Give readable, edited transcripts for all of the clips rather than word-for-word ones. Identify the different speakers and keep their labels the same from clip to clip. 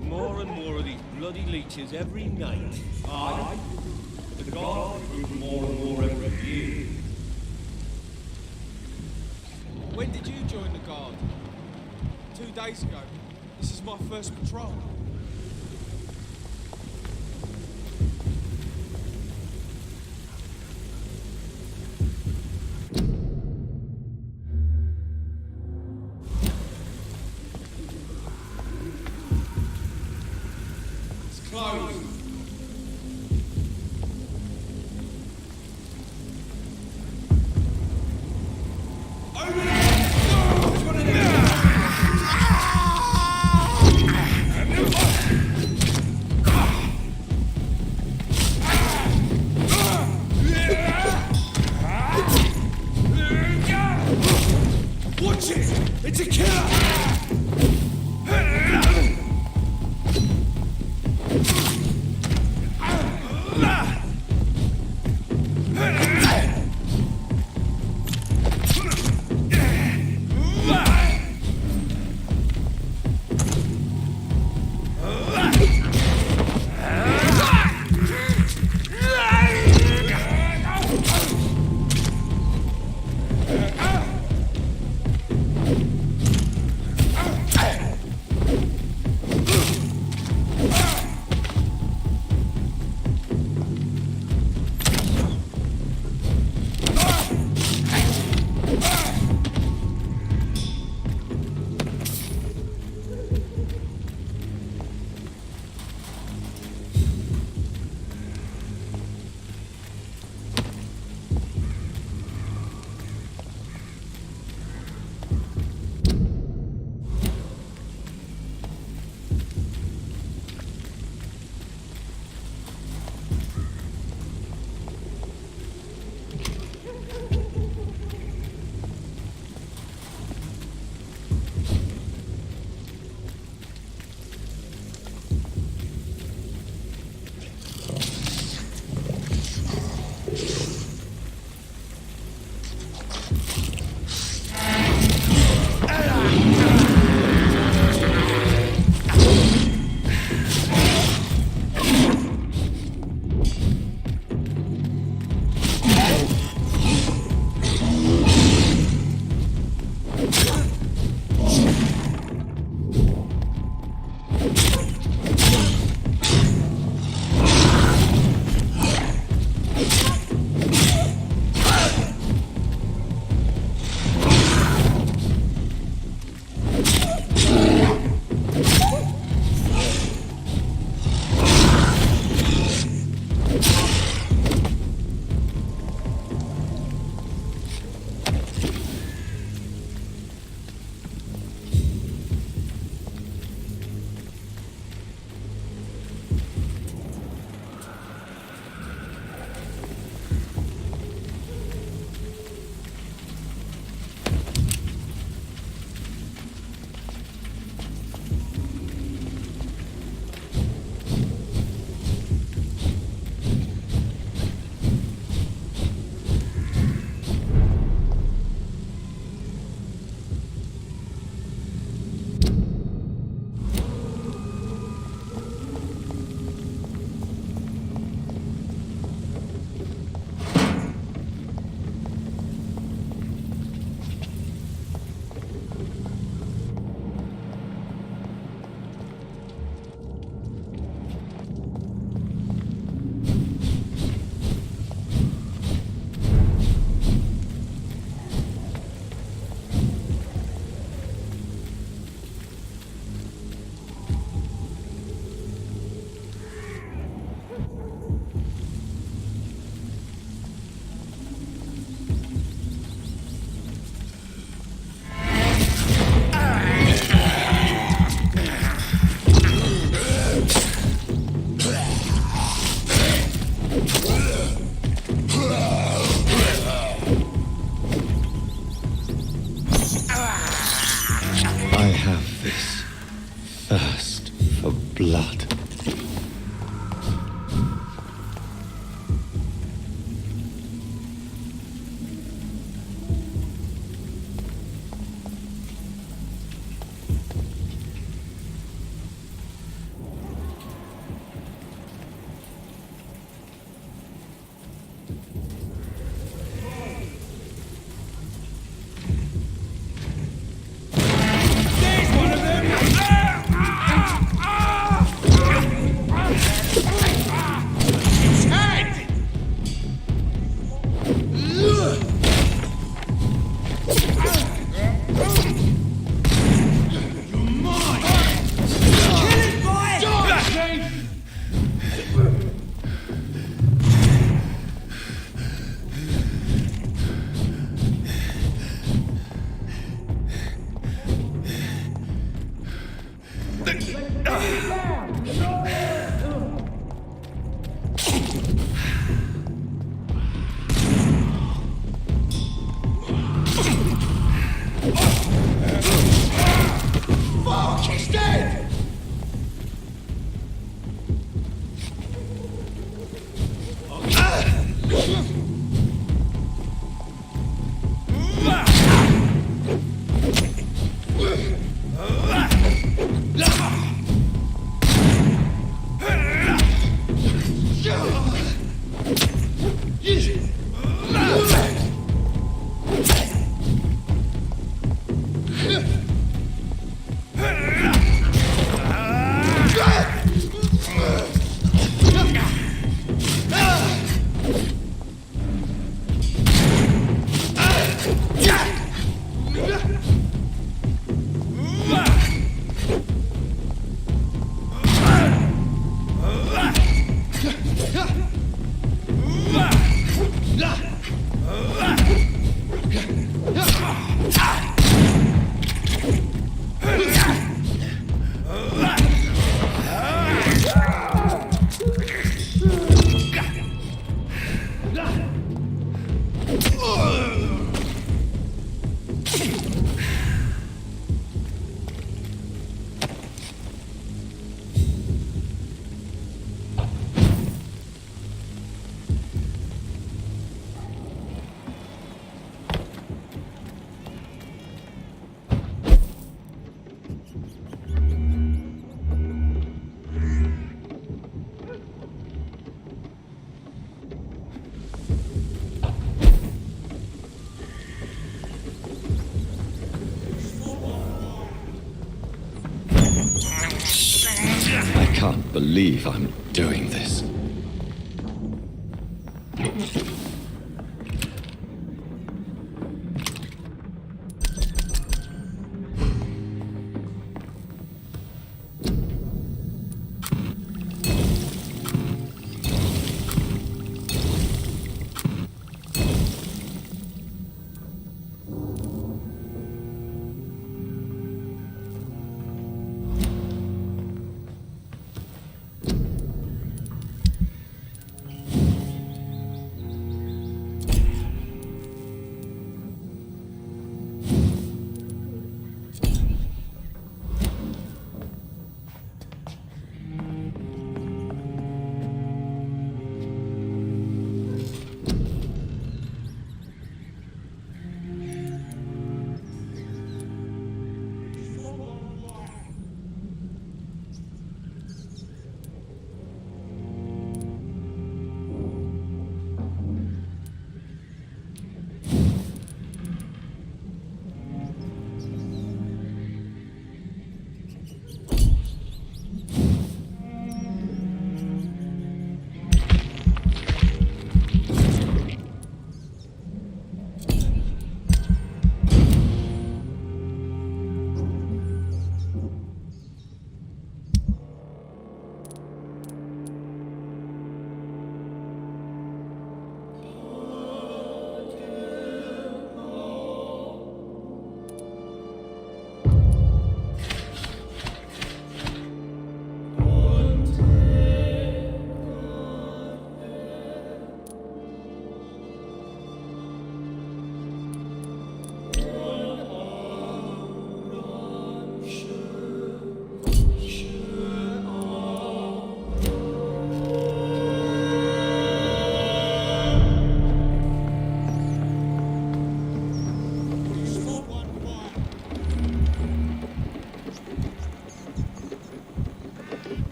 Speaker 1: More and more of these bloody leeches every night. Aye. The guard grew more and more every year.
Speaker 2: When did you join the guard? 2 days ago. This is my first patrol. It's closed. Watch it! It's a killer!
Speaker 3: blood. I can't believe I'm doing this.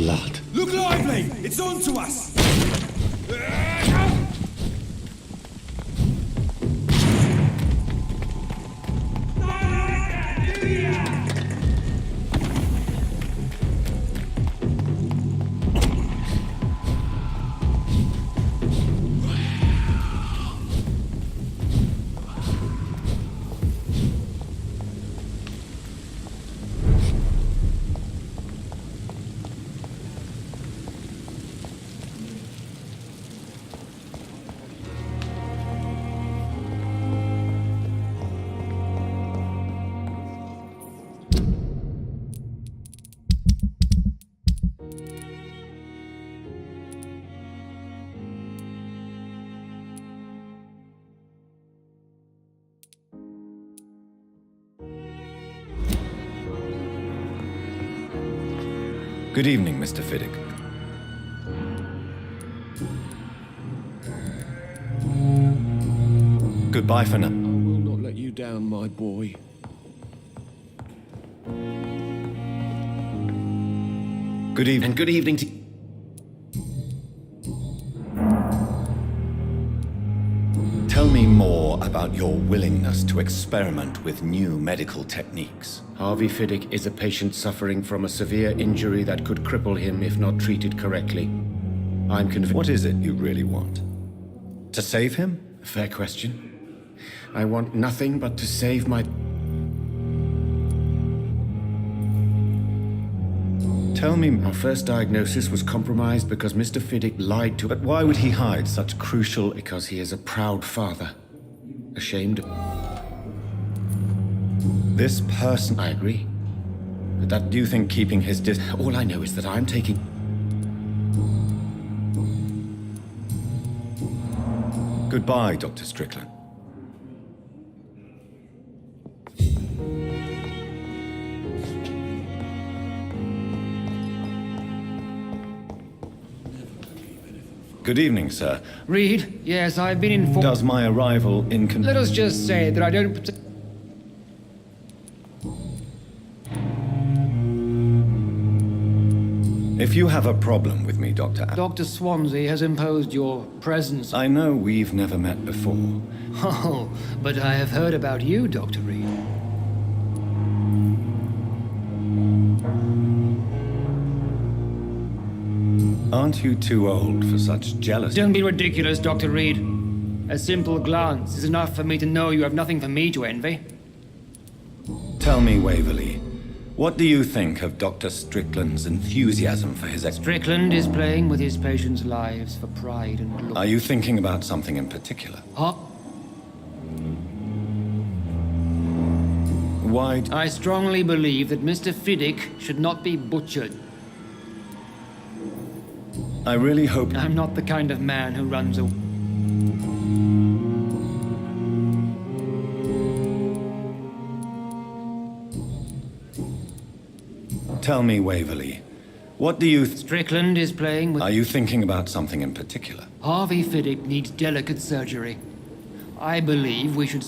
Speaker 3: blood.
Speaker 4: Look lively! It's on to us!
Speaker 3: Good evening, Mr. Fiddick. Goodbye for now.
Speaker 5: I will not let you down, my boy.
Speaker 3: Good evening. And good evening to... Tell me more about your willingness to experiment with new medical techniques.
Speaker 5: Harvey Fiddick is a patient suffering from a severe injury that could cripple him if not treated correctly. I'm convinced...
Speaker 3: What is it you really want? To save him?
Speaker 5: Fair question. I want nothing but to save my...
Speaker 3: Tell me...
Speaker 5: Our first diagnosis was compromised because Mr. Fiddick lied to...
Speaker 3: But why would he hide such crucial...
Speaker 5: Because he is a proud father. Ashamed of...
Speaker 3: This person...
Speaker 5: I agree.
Speaker 3: But that... Do you think keeping his
Speaker 5: All I know is that I'm taking...
Speaker 3: Goodbye, Dr. Strickland. Good evening, sir.
Speaker 6: Reed, yes, I've been informed.
Speaker 3: Does my arrival
Speaker 6: Let us just say that I don't...
Speaker 3: If you have a problem with me, Dr.
Speaker 6: Dr. Swansea has imposed your presence.
Speaker 3: I know we've never met before.
Speaker 6: Oh, but I have heard about you, Dr. Reed.
Speaker 3: Aren't you too old for such jealousy?
Speaker 6: Don't be ridiculous, Dr. Reed. A simple glance is enough for me to know you have nothing for me to envy.
Speaker 3: Tell me, Waverley, what do you think of Dr. Strickland's enthusiasm for his...
Speaker 6: Strickland is playing with his patients' lives for pride and glory.
Speaker 3: Are you thinking about something in particular?
Speaker 6: Huh?
Speaker 3: Why...
Speaker 6: I strongly believe that Mr. Fiddick should not be butchered.
Speaker 3: I really hope...
Speaker 6: I'm not the kind of man who runs a...
Speaker 3: Tell me, Waverley, what do you...
Speaker 6: Strickland is playing with...
Speaker 3: Are you thinking about something in particular?
Speaker 6: Harvey Fiddick needs delicate surgery. I believe we should...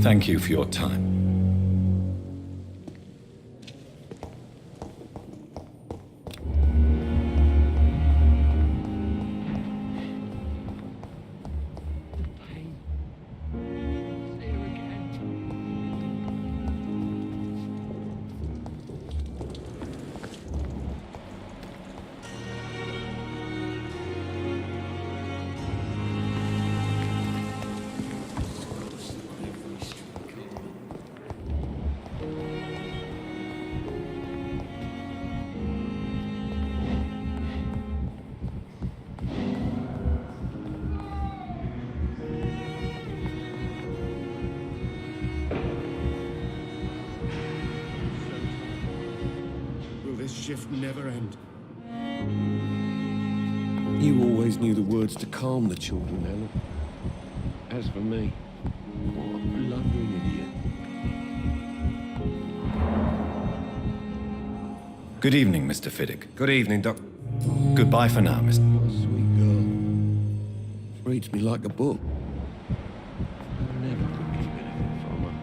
Speaker 3: Thank you for your time.
Speaker 5: Shift never end. You always knew the words to calm the children, Ellen. As for me, what a blundering idiot.
Speaker 3: Good evening, Mr. Fiddick.
Speaker 4: Good evening, Doc.
Speaker 3: Goodbye for now, Mr.
Speaker 5: My sweet girl. Reads me like a book. I never could keep anything from her.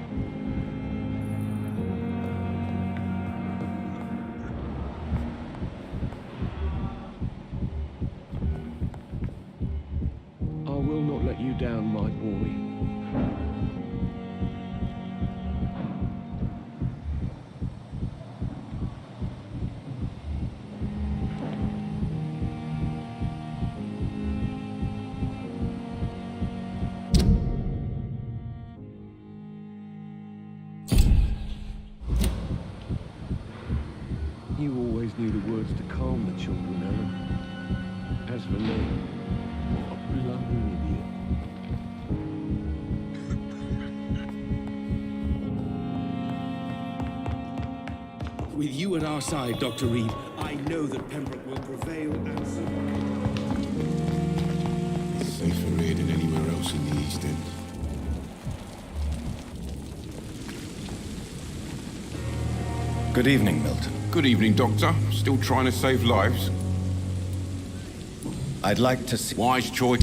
Speaker 5: you down, my boy. You always knew the words to calm the children, Alan. As for me, what a bloody idiot.
Speaker 4: With you at our side, Dr. Reed, I know that Pembroke will prevail and survive.
Speaker 7: It's safer here than anywhere else in the East End.
Speaker 3: Good evening, Milton.
Speaker 7: Good evening, Doctor. Still trying to save lives?
Speaker 3: I'd like to see...
Speaker 7: Wise choice.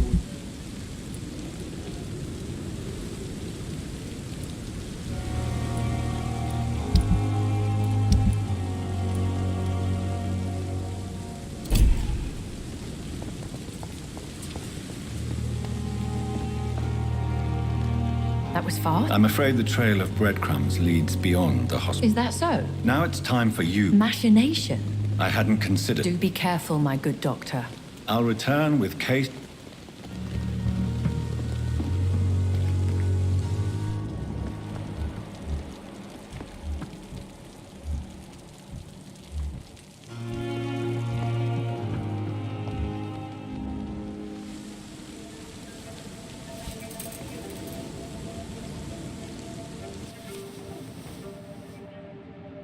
Speaker 8: That was fast.
Speaker 3: I'm afraid the trail of breadcrumbs leads beyond the hospital.
Speaker 8: Is that so?
Speaker 3: Now it's time for you.
Speaker 8: Machination.
Speaker 3: I hadn't considered...
Speaker 8: Do be careful, my good doctor.
Speaker 3: I'll return with case...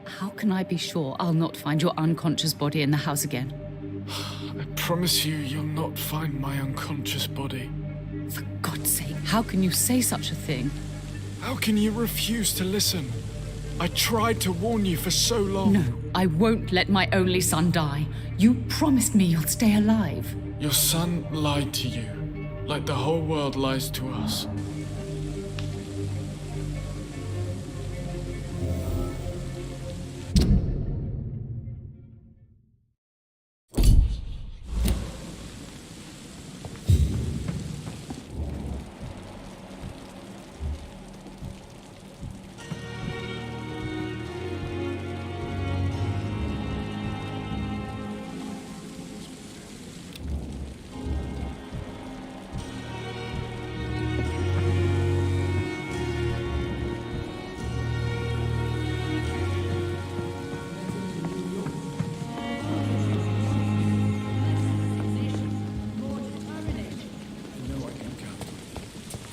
Speaker 9: How can I be sure I'll not find your unconscious body in the house again?
Speaker 10: I promise you, you'll not find my unconscious body.
Speaker 9: For God's sake, how can you say such a thing?
Speaker 10: How can you refuse to listen? I tried to warn you for so long.
Speaker 9: No, I won't let my only son die. You promised me you'll stay alive.
Speaker 10: Your son lied to you, like the whole world lies to us.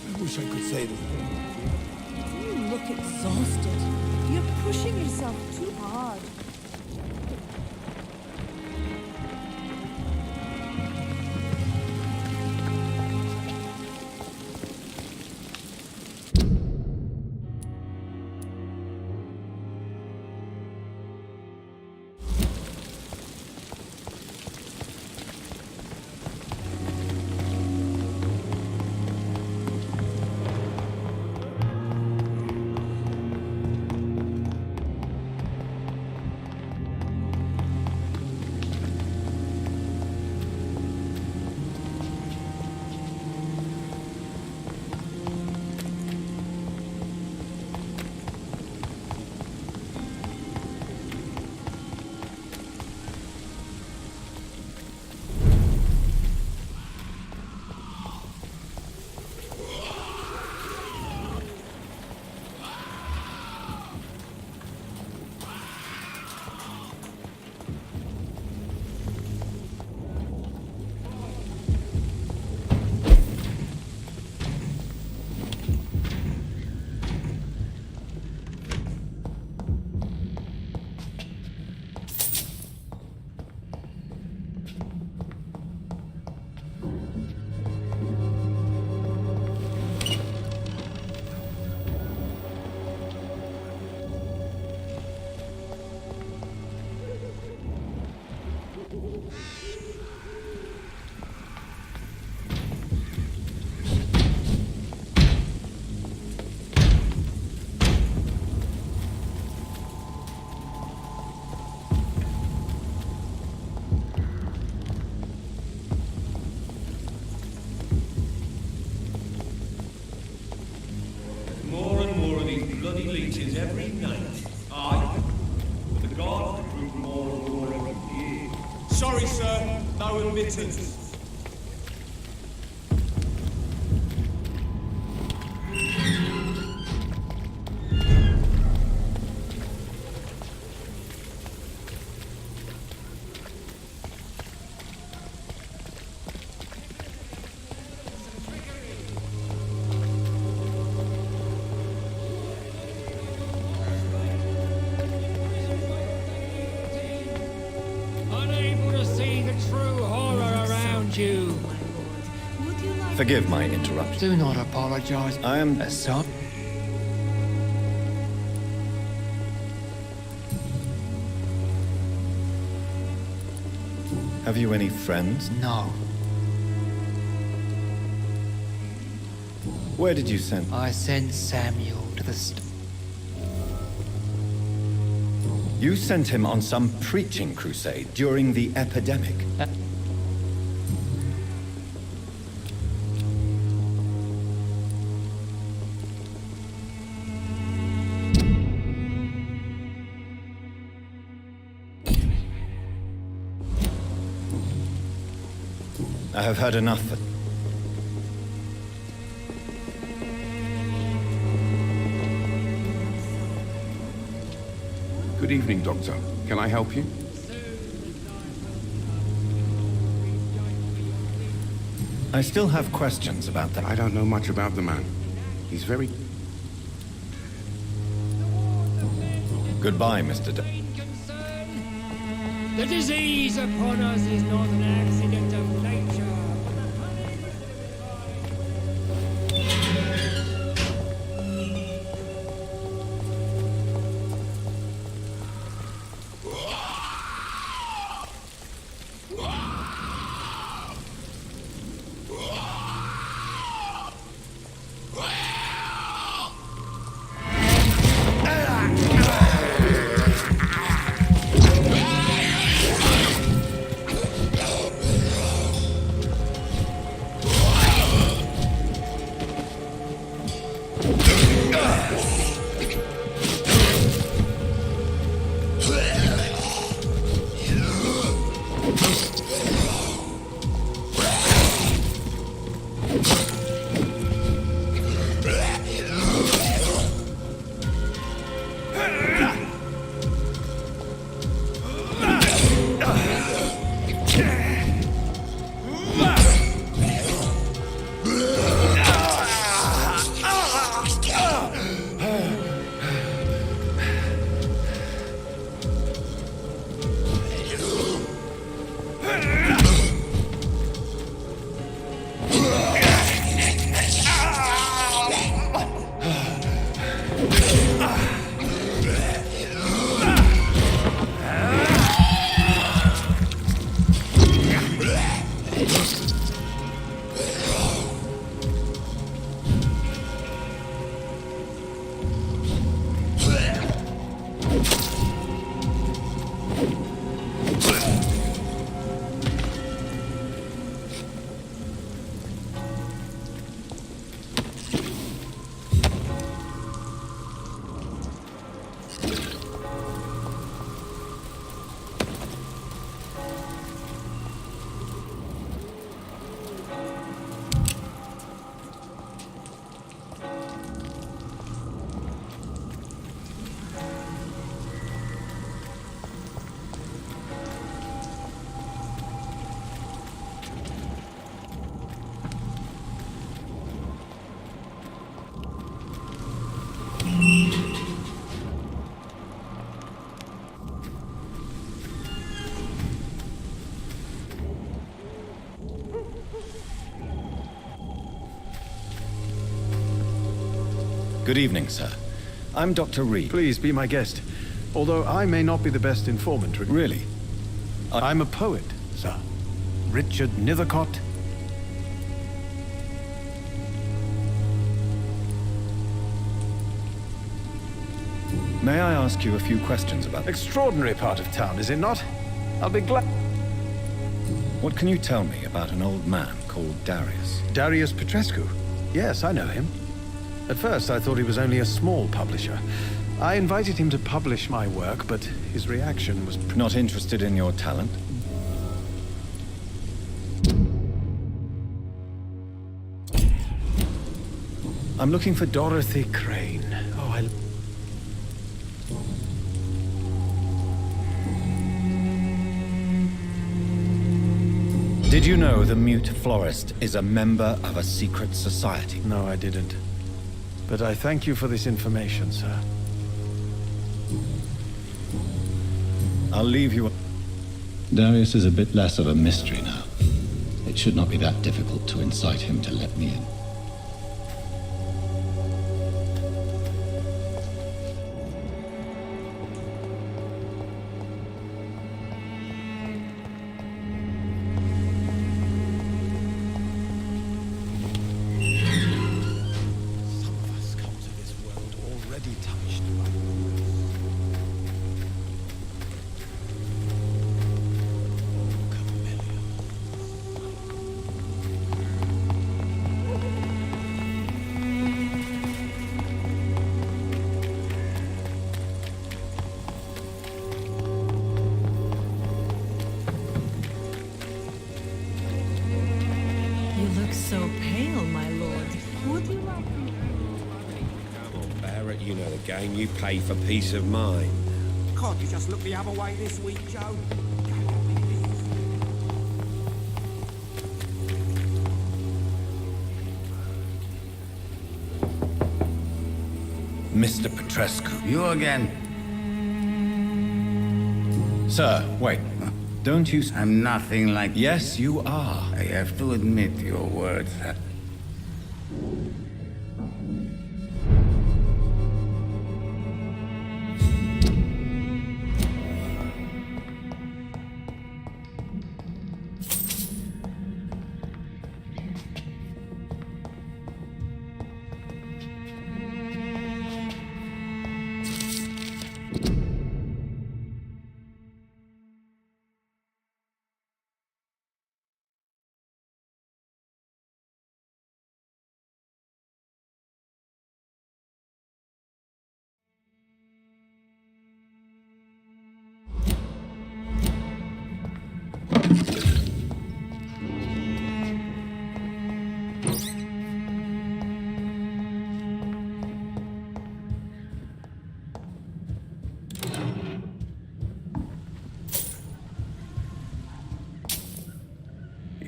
Speaker 4: I wish I could say this.
Speaker 11: You look exhausted. You're pushing yourself too hard.
Speaker 1: leeches every night. Aye, but the guards recruit more and more every year.
Speaker 2: Sorry, sir. No admittance.
Speaker 6: Unable to see the true horror around you.
Speaker 3: Forgive my interruption.
Speaker 6: Do not apologize.
Speaker 3: I am...
Speaker 6: a son.
Speaker 3: Have you any friends?
Speaker 6: No.
Speaker 3: Where did you send...
Speaker 6: I sent Samuel to the
Speaker 3: You sent him on some preaching crusade during the epidemic. I have heard enough.
Speaker 7: Good evening, Doctor. Can I help you?
Speaker 3: I still have questions about that.
Speaker 7: I don't know much about the man. He's very...
Speaker 3: Goodbye, Mr.
Speaker 6: The disease upon us is not an accident of nature.
Speaker 3: Good evening, sir. I'm Dr. Reed.
Speaker 12: Please be my guest. Although I may not be the best informant.
Speaker 3: Really?
Speaker 12: I'm a poet, sir. Richard Nethercott.
Speaker 3: May I ask you a few questions about...
Speaker 12: Extraordinary part of town, is it not? I'll be glad...
Speaker 3: What can you tell me about an old man called Darius?
Speaker 12: Darius Petrescu? Yes, I know him. At first, I thought he was only a small publisher. I invited him to publish my work, but his reaction was...
Speaker 3: Not interested in your talent?
Speaker 12: I'm looking for Dorothy Crane. Oh,
Speaker 3: Did you know the mute florist is a member of a secret society?
Speaker 12: No, I didn't. But I thank you for this information, sir.
Speaker 3: I'll leave you...
Speaker 13: Darius is a bit less of a mystery now. It should not be that difficult to incite him to let me in.
Speaker 11: So pale, my lord. Would you like me?
Speaker 4: Come on, Barrett, you know the game. You pay for peace of mind.
Speaker 14: Can't you just look the other way this week, Joe?
Speaker 3: Mr. Petrescu.
Speaker 15: You again.
Speaker 3: Sir, wait. Don't you...
Speaker 15: I'm nothing like...
Speaker 3: Yes, you are.
Speaker 15: I have to admit your words.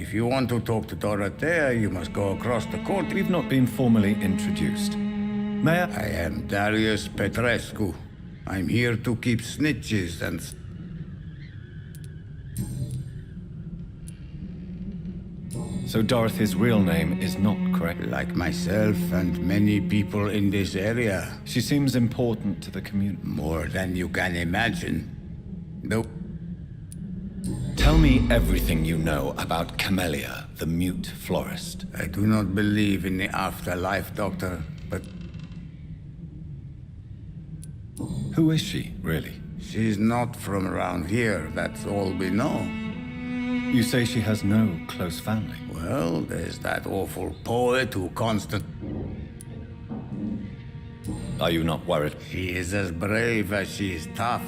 Speaker 15: If you want to talk to Dorothea, you must go across the court.
Speaker 3: We've not been formally introduced. May I
Speaker 15: am Darius Petrescu. I'm here to keep snitches and...
Speaker 3: So Dorothy's real name is not correct?
Speaker 15: Like myself and many people in this area.
Speaker 3: She seems important to the community.
Speaker 15: More than you can imagine. Though...
Speaker 3: Tell me everything you know about Camellia, the mute florist.
Speaker 15: I do not believe in the afterlife, Doctor, but...
Speaker 3: Who is she, really?
Speaker 15: She's not from around here, that's all we know.
Speaker 3: You say she has no close family?
Speaker 15: Well, there's that awful poet who
Speaker 3: Are you not worried?
Speaker 15: She is as brave as she is tough.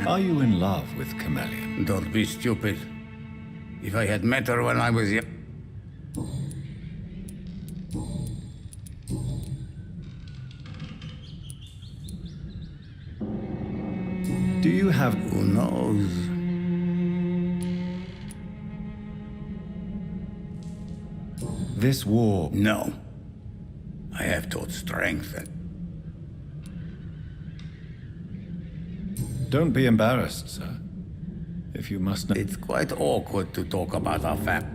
Speaker 3: Are you in love with Camellia?
Speaker 15: Don't be stupid. If I had met her when I was young...
Speaker 3: Do you have...
Speaker 15: Who knows?
Speaker 3: This war...
Speaker 15: No. I have taught strength and...
Speaker 3: Don't be embarrassed, sir. If you must know...
Speaker 15: It's quite awkward to talk about our family.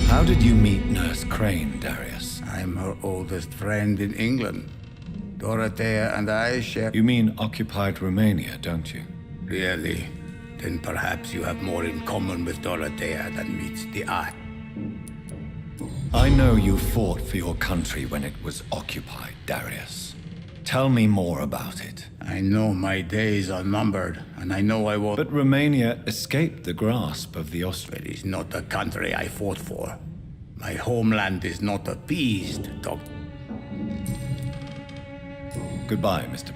Speaker 3: How did you meet Nurse Crane, Darius?
Speaker 15: I'm her oldest friend in England. Dorothea and I share...
Speaker 3: You mean occupied Romania, don't you?
Speaker 15: Really? Then perhaps you have more in common with Dorothea than meets the eye.
Speaker 3: I know you fought for your country when it was occupied, Darius. Tell me more about it.
Speaker 15: I know my days are numbered, and I know I won't...
Speaker 3: But Romania escaped the grasp of the Austrians.
Speaker 15: It is not the country I fought for. My homeland is not appeased, Doctor.
Speaker 3: Goodbye, Mr.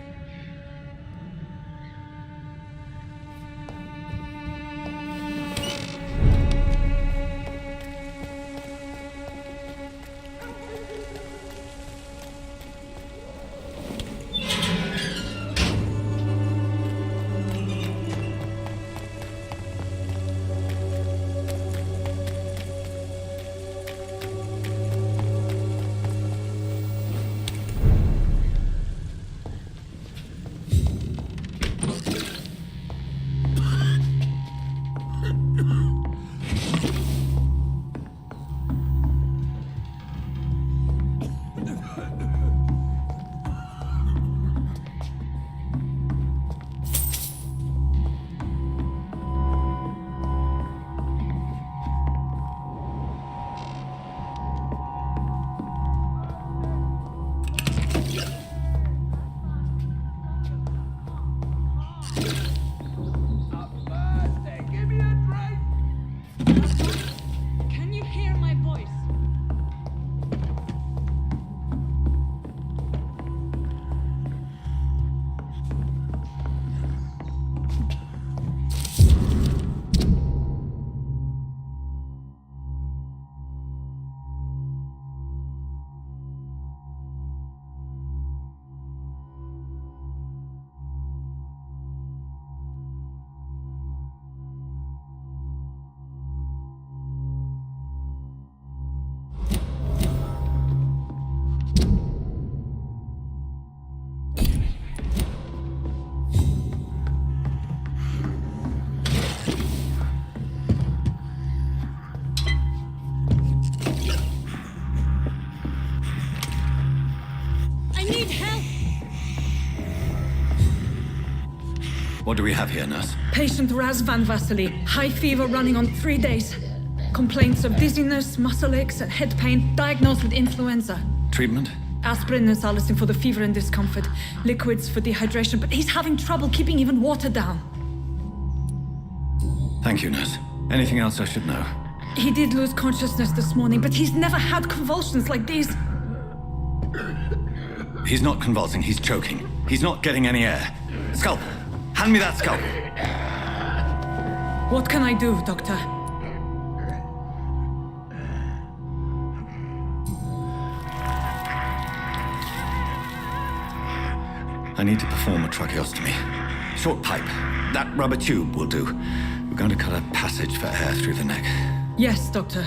Speaker 3: What do we have here, nurse?
Speaker 16: Patient Raz Van Vasily. High fever running on 3 days. Complaints of dizziness, muscle aches, and head pain. Diagnosed with influenza.
Speaker 3: Treatment?
Speaker 16: Aspirin and salicin for the fever and discomfort. Liquids for dehydration, but he's having trouble keeping even water down.
Speaker 3: Thank you, nurse. Anything else I should know?
Speaker 16: He did lose consciousness this morning, but he's never had convulsions like these.
Speaker 3: He's not convulsing, he's choking. He's not getting any air. Scalpel! Hand me that scalpel!
Speaker 16: What can I do, Doctor?
Speaker 3: I need to perform a tracheostomy. Short pipe. That rubber tube will do. We're going to cut a passage for air through the neck.
Speaker 16: Yes, Doctor.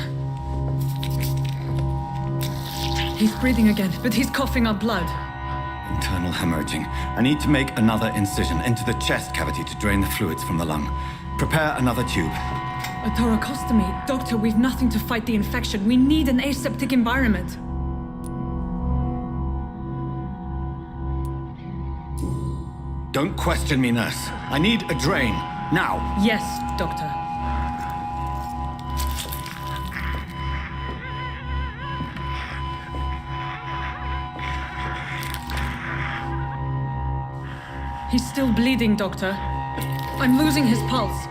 Speaker 16: He's breathing again, but he's coughing up blood.
Speaker 3: Internal hemorrhaging. I need to make another incision into the chest cavity to drain the fluids from the lung. Prepare another tube.
Speaker 16: A thoracostomy? Doctor, we've nothing to fight the infection. We need an aseptic environment.
Speaker 3: Don't question me, nurse. I need a drain. Now.
Speaker 16: Yes, Doctor. He's still bleeding, Doctor. I'm losing his pulse.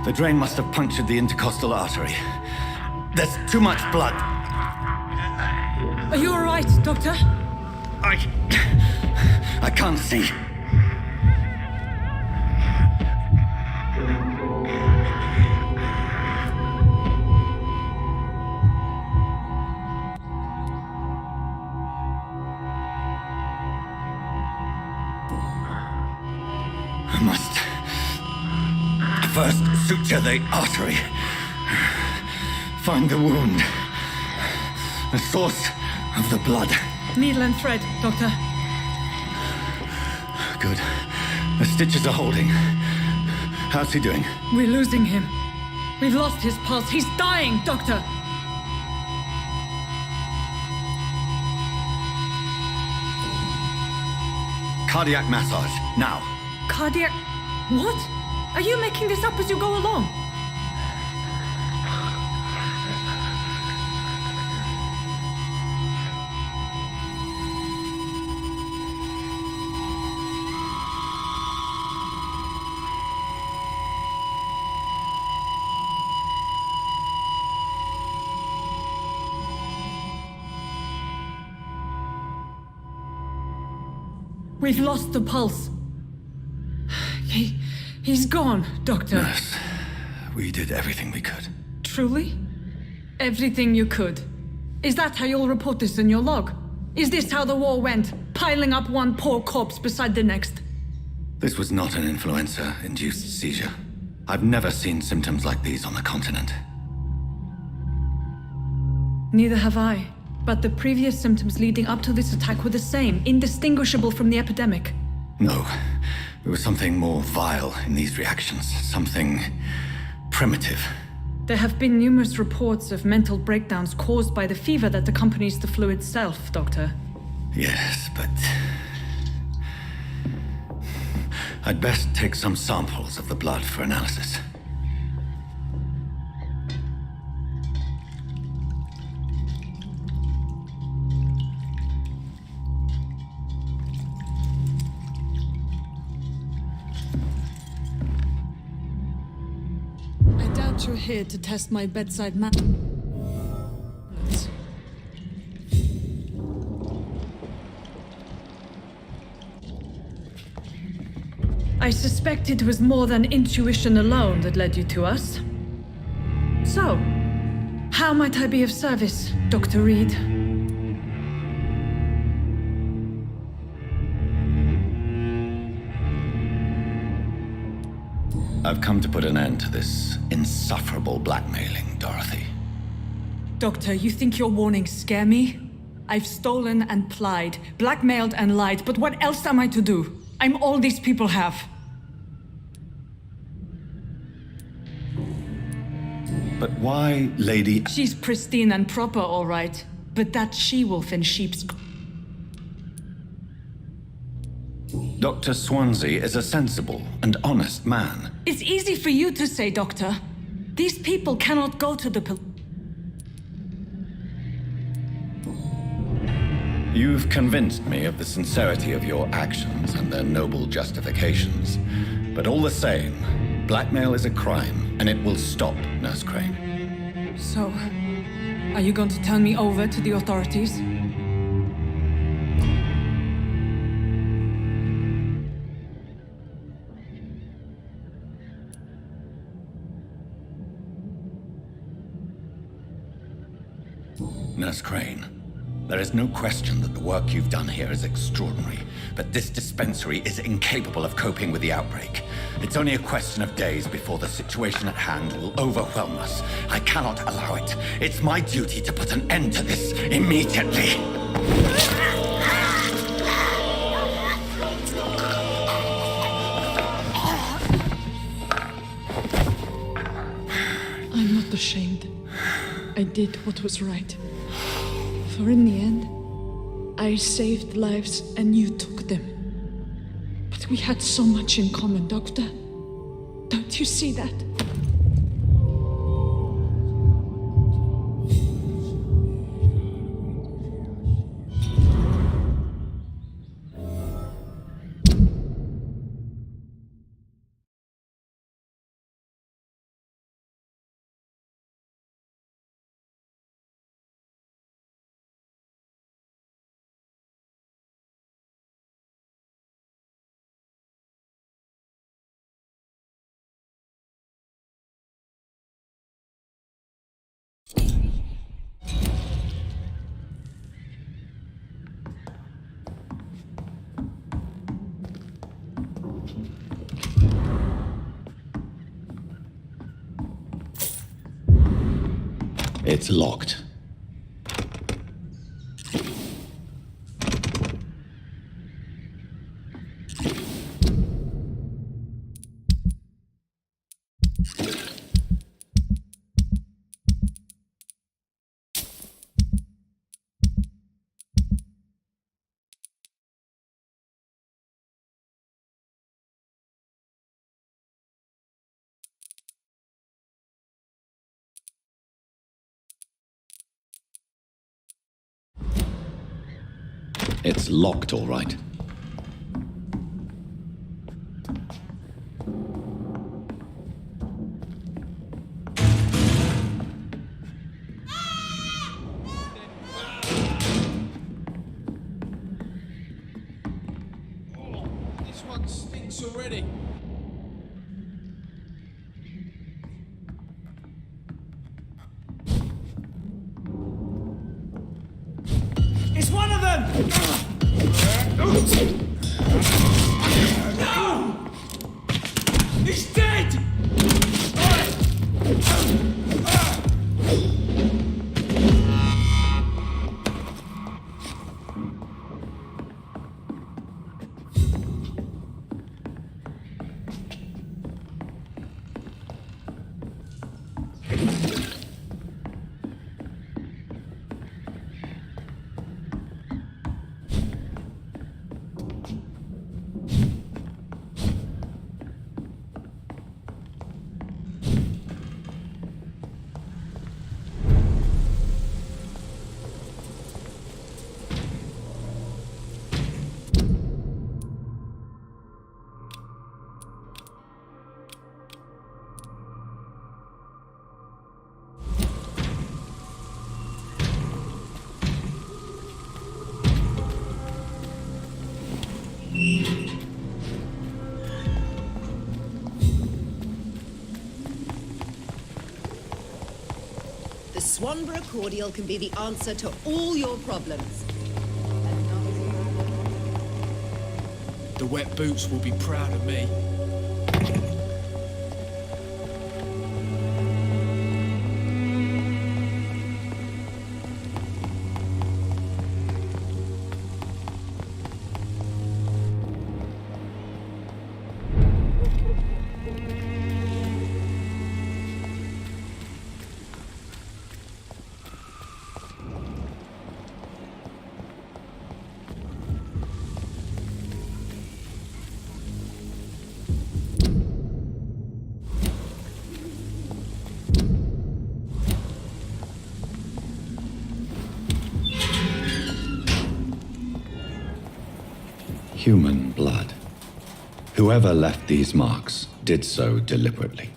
Speaker 3: The drain must have punctured the intercostal artery. There's too much blood.
Speaker 16: Are you all right, Doctor?
Speaker 3: I can't see. I must first suture the artery. Find the wound. The source of the blood.
Speaker 16: Needle and thread, Doctor.
Speaker 3: Good. The stitches are holding. How's he doing?
Speaker 16: We're losing him. We've lost his pulse. He's dying, Doctor!
Speaker 3: Cardiac massage, now.
Speaker 16: Cardiac... What? Are you making this up as you go along? We've lost the pulse. He's gone, Doctor.
Speaker 3: Nurse, we did everything we could.
Speaker 16: Truly? Everything you could. Is that how you'll report this in your log? Is this how the war went? Piling up one poor corpse beside the next?
Speaker 3: This was not an influenza-induced seizure. I've never seen symptoms like these on the continent.
Speaker 16: Neither have I. But the previous symptoms leading up to this attack were the same, indistinguishable from the epidemic.
Speaker 3: No. There was something more vile in these reactions. Something primitive.
Speaker 16: There have been numerous reports of mental breakdowns caused by the fever that accompanies the flu itself, Doctor.
Speaker 3: Yes, but... I'd best take some samples of the blood for analysis.
Speaker 11: I doubt you're here to test my bedside manner.
Speaker 16: I suspect it was more than intuition alone that led you to us. So, how might I be of service, Dr. Reed?
Speaker 3: I've come to put an end to this insufferable blackmailing, Dorothy.
Speaker 16: Doctor, you think your warnings scare me? I've stolen and plied, blackmailed and lied, but what else am I to do? I'm all these people have.
Speaker 3: But why, Lady...
Speaker 16: She's pristine and proper, all right. But that she-wolf in sheep's...
Speaker 3: Dr. Swansea is a sensible and honest man.
Speaker 16: It's easy for you to say, Doctor. These people cannot go to the...
Speaker 3: You've convinced me of the sincerity of your actions and their noble justifications. But all the same, blackmail is a crime, and it will stop, Nurse Crane.
Speaker 16: So, are you going to turn me over to the authorities?
Speaker 3: Nurse Crane, there is no question that the work you've done here is extraordinary, but this dispensary is incapable of coping with the outbreak. It's only a question of days before the situation at hand will overwhelm us. I cannot allow it. It's my duty to put an end to this immediately.
Speaker 11: I'm not ashamed. I did what was right. For in the end, I saved lives and you took them. But we had so much in common, Doctor. Don't you see that?
Speaker 3: It's locked. It's locked, all right.
Speaker 2: close already.
Speaker 1: It's one of them! No! He's dead!
Speaker 17: The Swanborough cordial can be the answer to all your problems.
Speaker 2: The wet boots will be proud of me.
Speaker 13: Human blood. Whoever left these marks did so deliberately.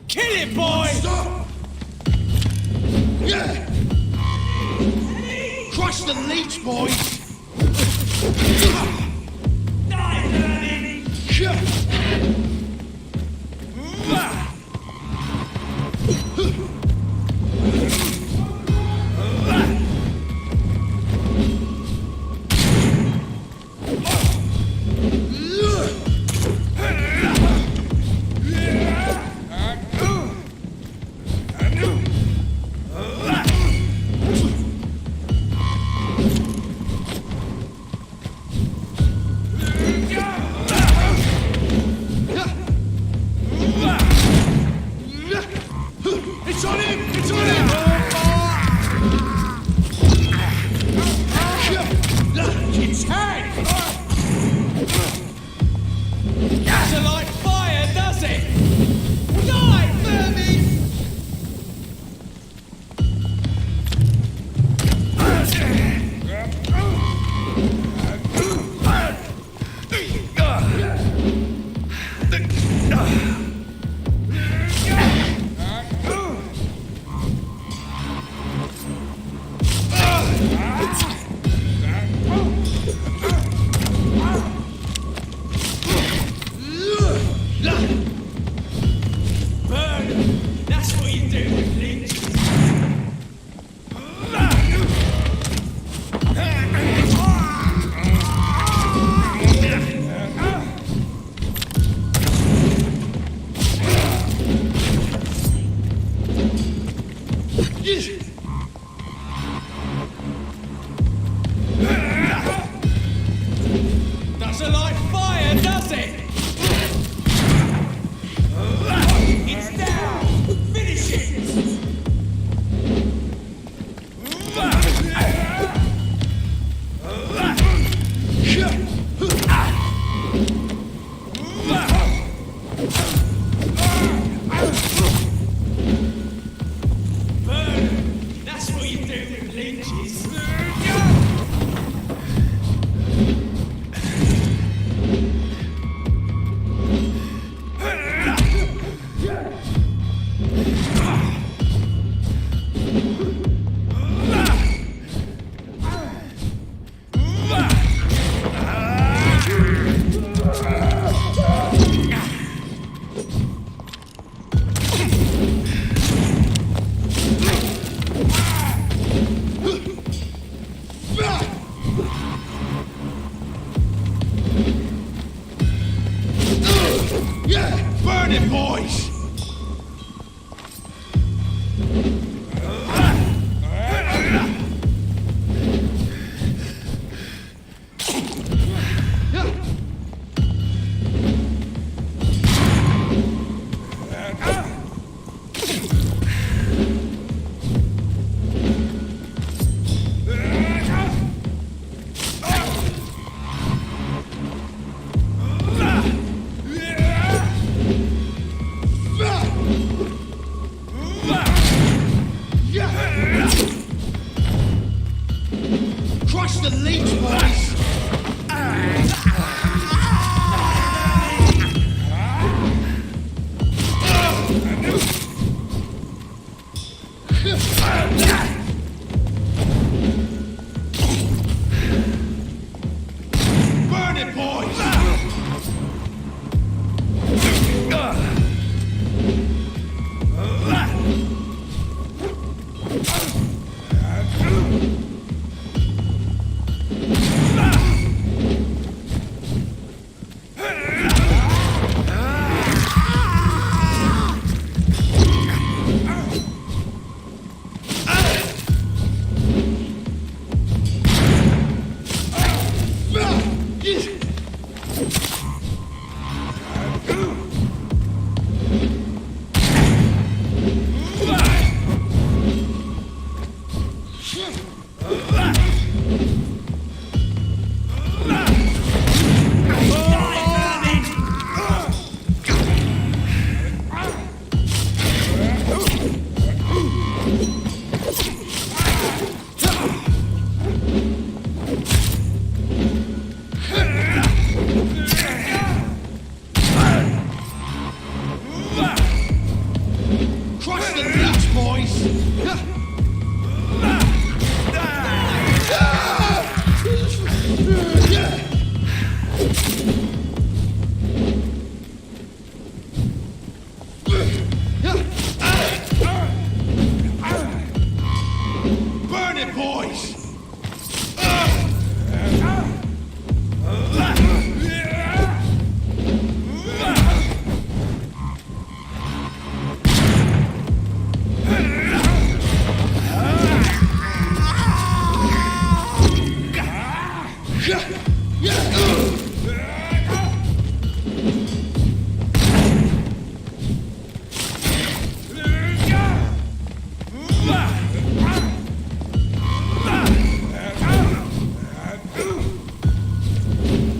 Speaker 1: Kill it, boy! Stop! Yeah! Crush the leech, boys! Die, Bernie! It's on him! It's on him! It's hang! Doesn't like fire, does it? Die, vermin! That's what you do with leeches. Doesn't like fire, does it? It's down! Finish it! Burn! That's what you do with leeches. Burn it, boys!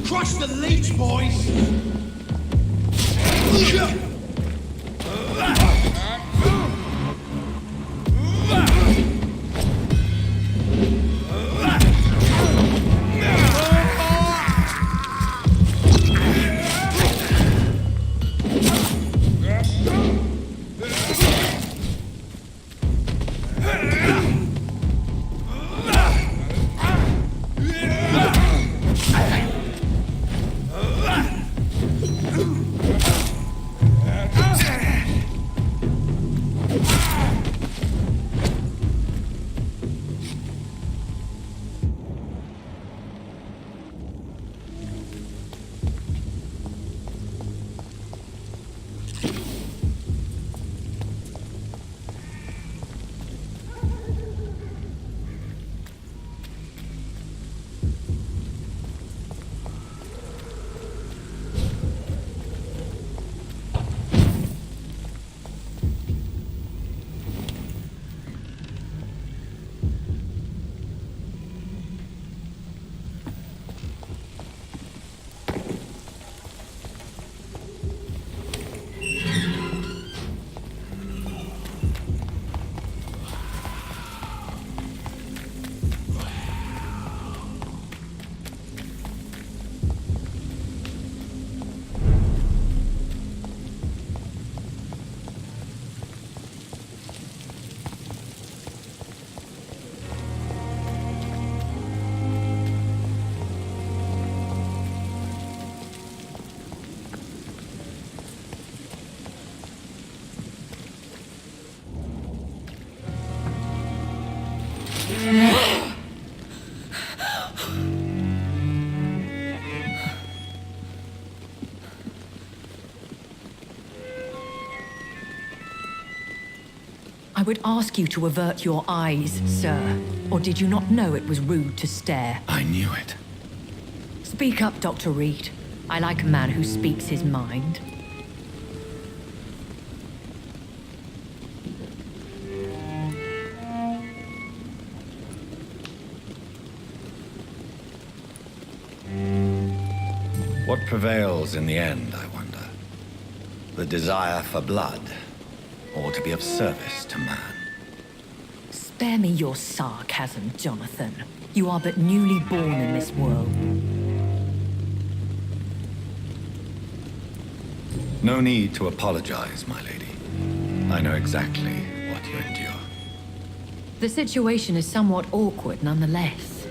Speaker 1: Crush the leech, boys!
Speaker 8: I would ask you to avert your eyes, sir. Or did you not know it was rude to stare?
Speaker 3: I knew it.
Speaker 8: Speak up, Dr. Reed. I like a man who speaks his mind.
Speaker 3: What prevails in the end, I wonder? The desire for blood, or to be of service to man?
Speaker 8: Spare me your sarcasm, Jonathan. You are but newly born in this world.
Speaker 3: No need to apologize, my lady. I know exactly what you endure.
Speaker 8: The situation is somewhat awkward nonetheless.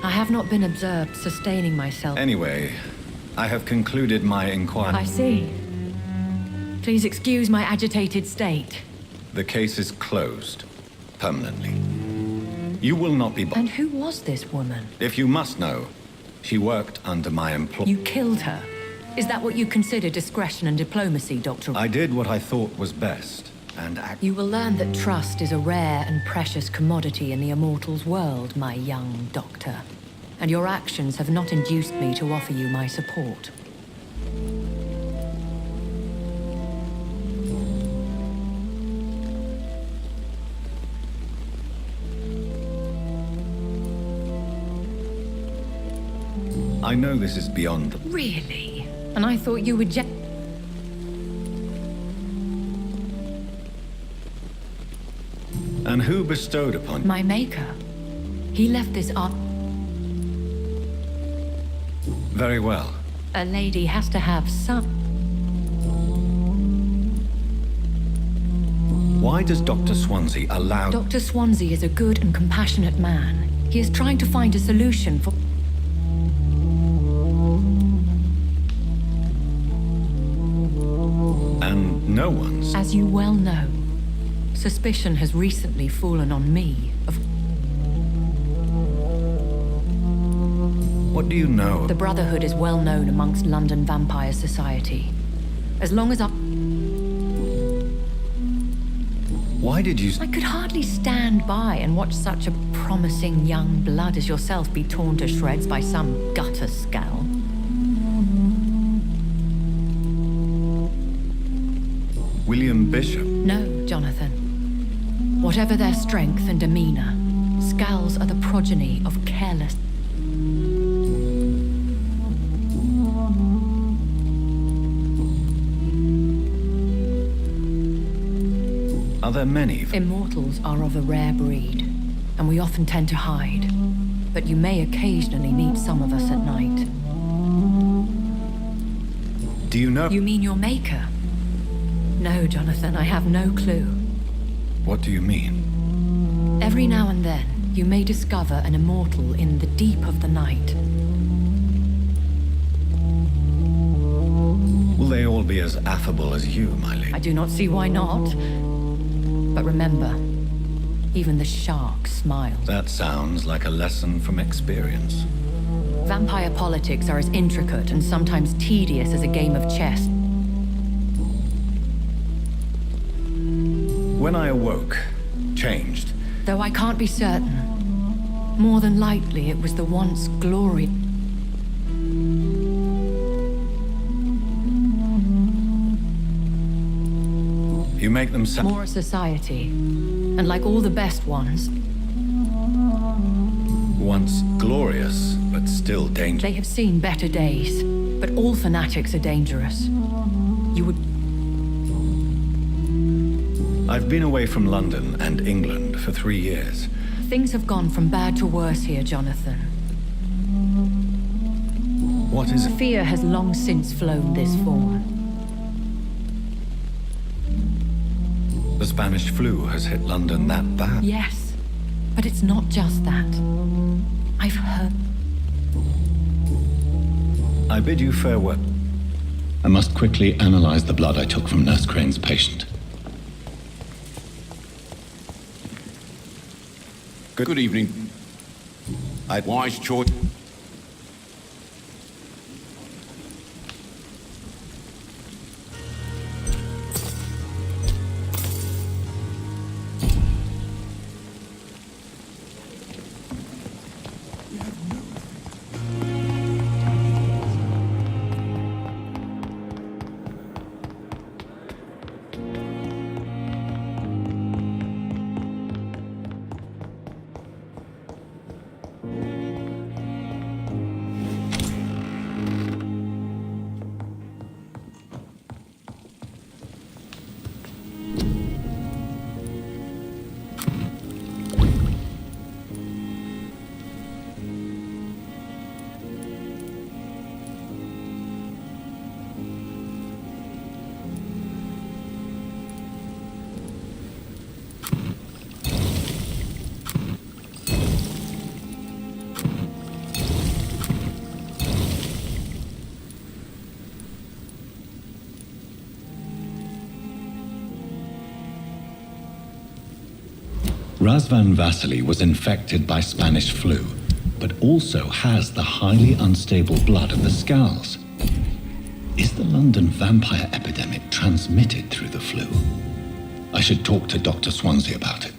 Speaker 8: I have not been observed sustaining myself.
Speaker 3: Anyway, I have concluded my inquiry.
Speaker 8: I see. Please excuse my agitated state.
Speaker 3: The case is closed. Permanently. You will not be
Speaker 8: And who was this woman?
Speaker 3: If you must know, she worked under my employ.
Speaker 8: You killed her. Is that what you consider discretion and diplomacy, Dr.
Speaker 3: I did what I thought was best, and
Speaker 8: You will learn that trust is a rare and precious commodity in the Immortals world, my young doctor. And your actions have not induced me to offer you my support.
Speaker 3: I know this is beyond the...
Speaker 8: Really? And I thought you would
Speaker 3: And who bestowed upon you?
Speaker 8: My maker. He left this art...
Speaker 3: Very well.
Speaker 8: A lady has to have some...
Speaker 3: Why does Dr. Swansea allow...
Speaker 8: Dr. Swansea is a good and compassionate man. He is trying to find a solution for...
Speaker 3: And no one's...
Speaker 8: As you well know, suspicion has recently fallen on me of...
Speaker 3: What do you know?
Speaker 8: The Brotherhood is well known amongst London vampire society. As long as I...
Speaker 3: Why did you...
Speaker 8: I could hardly stand by and watch such a promising young blood as yourself be torn to shreds by some gutter scowl.
Speaker 3: William Bishop?
Speaker 8: No, Jonathan. Whatever their strength and demeanor, scowls are the progeny of careless...
Speaker 3: Are there many?
Speaker 8: Immortals are of a rare breed, and we often tend to hide. But you may occasionally meet some of us at night.
Speaker 3: Do you know?
Speaker 8: You mean your maker? No, Jonathan, I have no clue.
Speaker 3: What do you mean?
Speaker 8: Every now and then, you may discover an immortal in the deep of the night.
Speaker 3: Will they all be as affable as you, my lady?
Speaker 8: I do not see why not. But remember, even the shark smiles.
Speaker 3: That sounds like a lesson from experience.
Speaker 8: Vampire politics are as intricate and sometimes tedious as a game of chess.
Speaker 3: When I awoke, changed.
Speaker 8: Though I can't be certain, more than likely it was the once glory...
Speaker 3: You make them sound...
Speaker 8: More a society, and like all the best ones...
Speaker 3: Once glorious, but still dangerous.
Speaker 8: They have seen better days, but all fanatics are dangerous. You would...
Speaker 3: I've been away from London and England for 3 years.
Speaker 8: Things have gone from bad to worse here, Jonathan.
Speaker 3: What is it?
Speaker 8: Fear has long since flown this fall.
Speaker 3: The Spanish flu has hit London that bad?
Speaker 8: Yes, but it's not just that. I've heard...
Speaker 3: I bid you farewell.
Speaker 13: I must quickly analyze the blood I took from Nurse Crane's patient.
Speaker 7: Good evening. Wise choice.
Speaker 13: Razvan Vasily was infected by Spanish flu, but also has the highly unstable blood of the Scowls. Is the London vampire epidemic transmitted through the flu? I should talk to Dr. Swansea about it.